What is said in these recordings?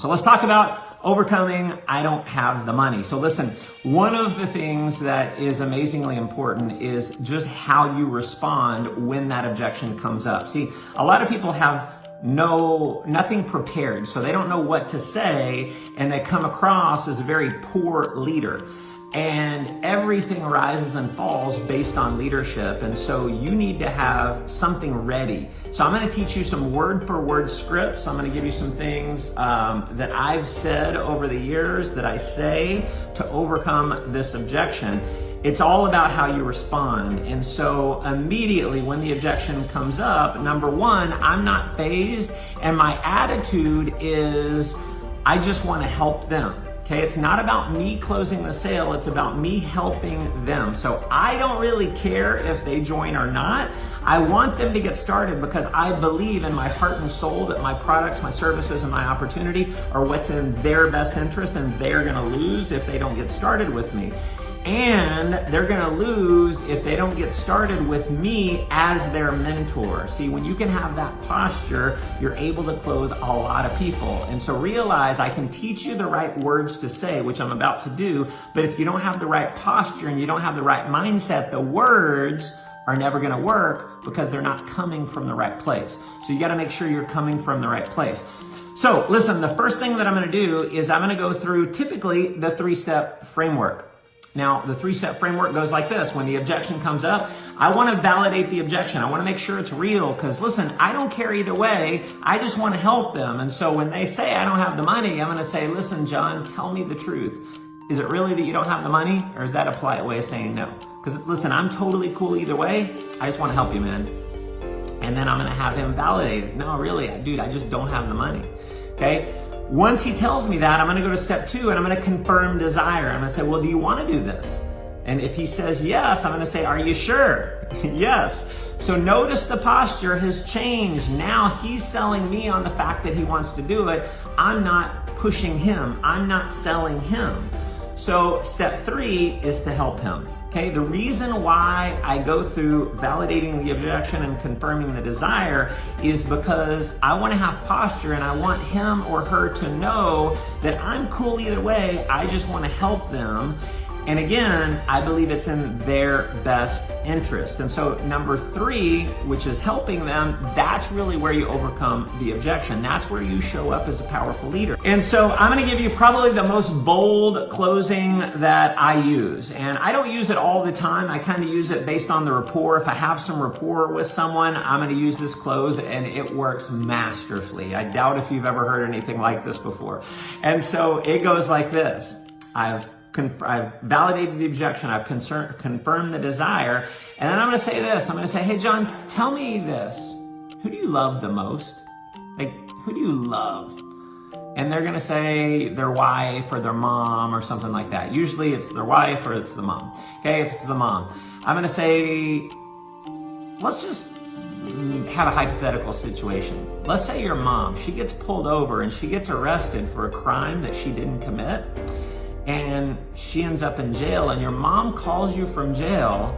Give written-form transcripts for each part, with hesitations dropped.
So let's talk about overcoming I don't have the money. So listen, one of the things that is amazingly important is just how you respond when that objection comes up. See, a lot of people have nothing prepared, so they don't know what to say, and they come across as a very poor leader. And everything rises and falls based on leadership. And so you need to have something ready. So I'm going to teach you some word for word scripts. I'm going to give you some things that I've said over the years that I say to overcome this objection. It's all about how you respond. And so immediately when the objection comes up, number one, I'm not fazed. And my attitude is, I just want to help them. Okay, it's not about me closing the sale, it's about me helping them. So I don't really care if they join or not. I want them to get started because I believe in my heart and soul that my products, my services, and my opportunity are what's in their best interest, and they're gonna lose if they don't get started with me. And they're gonna lose if they don't get started with me as their mentor. See, when you can have that posture, you're able to close a lot of people. And so realize I can teach you the right words to say, which I'm about to do, but if you don't have the right posture and you don't have the right mindset, the words are never gonna work because they're not coming from the right place. So you gotta make sure you're coming from the right place. So listen, the first thing that I'm gonna do is I'm gonna go through typically the 3-step framework. Now, the 3-step framework goes like this. When the objection comes up, I want to validate the objection. I want to make sure it's real because, listen, I don't care either way. I just want to help them. And so when they say I don't have the money, I'm going to say, listen, John, tell me the truth. Is it really that you don't have the money, or is that a polite way of saying no? Because, listen, I'm totally cool either way. I just want to help you, man. And then I'm going to have him validate it. No, really, dude, I just don't have the money. Okay? Once he tells me that, I'm going to go to step 2 and I'm going to confirm desire. I'm going to say, well, do you want to do this? And if he says yes, I'm going to say, are you sure? Yes. So notice the posture has changed. Now he's selling me on the fact that he wants to do it. I'm not pushing him. I'm not selling him. So step 3 is to help him. Okay, the reason why I go through validating the objection and confirming the desire is because I want to have posture and I want him or her to know that I'm cool either way. I just want to help them. And again, I believe it's in their best interest. And so number 3, which is helping them, that's really where you overcome the objection. That's where you show up as a powerful leader. And so I'm going to give you probably the most bold closing that I use. And I don't use it all the time. I kind of use it based on the rapport. If I have some rapport with someone, I'm going to use this close and it works masterfully. I doubt if you've ever heard anything like this before. And so it goes like this. I've validated the objection, I've confirmed the desire, and then I'm going to say this. I'm going to say, hey, John, tell me this. Who do you love the most? Like, who do you love? And they're going to say their wife or their mom or something like that. Usually it's their wife or it's the mom. Okay, if it's the mom. I'm going to say, let's just have a hypothetical situation. Let's say your mom, she gets pulled over and she gets arrested for a crime that she didn't commit. And she ends up in jail, and your mom calls you from jail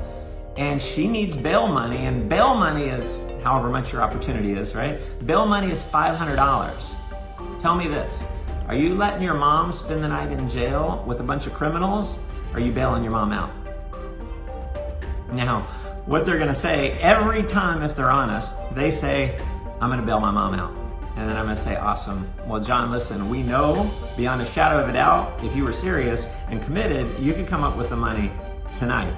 and she needs bail money, and bail money is however much your opportunity is, right? Bail money is $500. Tell me this, are you letting your mom spend the night in jail with a bunch of criminals, or are you bailing your mom out? Now, what they're gonna say every time, if they're honest, they say, I'm gonna bail my mom out. And then I'm going to say, awesome. Well, John, listen, we know beyond a shadow of a doubt, if you were serious and committed, you could come up with the money tonight.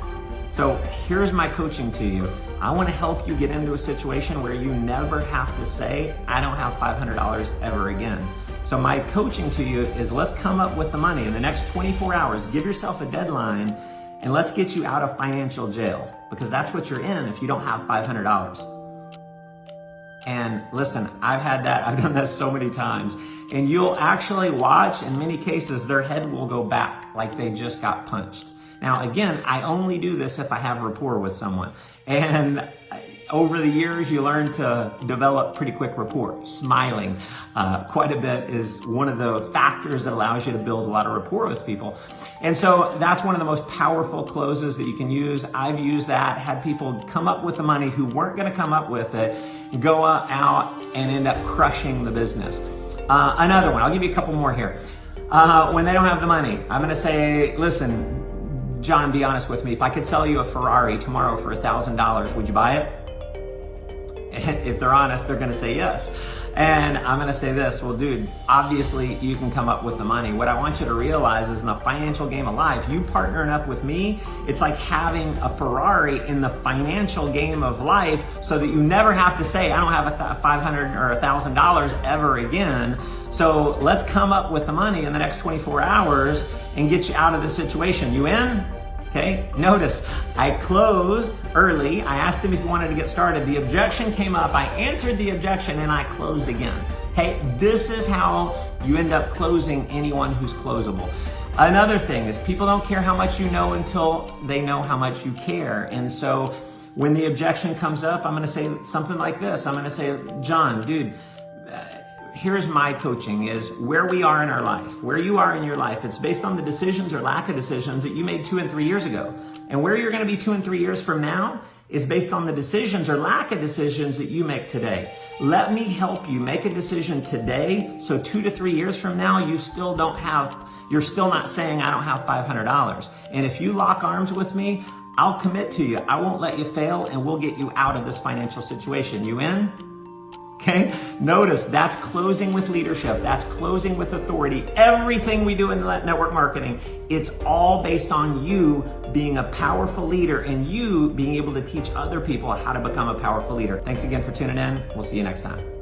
So here's my coaching to you. I want to help you get into a situation where you never have to say, I don't have $500 ever again. So my coaching to you is, let's come up with the money in the next 24 hours. Give yourself a deadline and let's get you out of financial jail, because that's what you're in if you don't have $500. And listen, I've done that so many times. And you'll actually watch, in many cases, their head will go back like they just got punched. Now, again, I only do this if I have rapport with someone. And over the years, you learn to develop pretty quick rapport. Smiling quite a bit is one of the factors that allows you to build a lot of rapport with people. And so that's one of the most powerful closes that you can use. I've used that, had people come up with the money who weren't going to come up with it, go out and end up crushing the business. Another one, I'll give you a couple more here. When they don't have the money, I'm gonna say, listen, John, be honest with me. If I could sell you a Ferrari tomorrow for $1,000, would you buy it? And if they're honest, they're gonna say yes. And I'm gonna say this, well, dude, obviously you can come up with the money. What I want you to realize is in the financial game of life, you partnering up with me, it's like having a Ferrari in the financial game of life so that you never have to say, I don't have $500 or $1,000 ever again. So let's come up with the money in the next 24 hours and get you out of the situation. You in? Okay, notice I closed early. I asked him if he wanted to get started. The objection came up. I answered the objection and I closed again. Okay, this is how you end up closing anyone who's closable. Another thing is people don't care how much you know until they know how much you care. And so when the objection comes up, I'm gonna say something like this. I'm gonna say, John, dude, here's my coaching is where we are in our life, where you are in your life. It's based on the decisions or lack of decisions that you made 2 and 3 years ago. And where you're going to be 2 and 3 years from now is based on the decisions or lack of decisions that you make today. Let me help you make a decision today. So 2 to 3 years from now, you're still not saying I don't have $500. And if you lock arms with me, I'll commit to you. I won't let you fail and we'll get you out of this financial situation. You in? Okay, notice that's closing with leadership. That's closing with authority. Everything we do in network marketing, it's all based on you being a powerful leader and you being able to teach other people how to become a powerful leader. Thanks again for tuning in. We'll see you next time.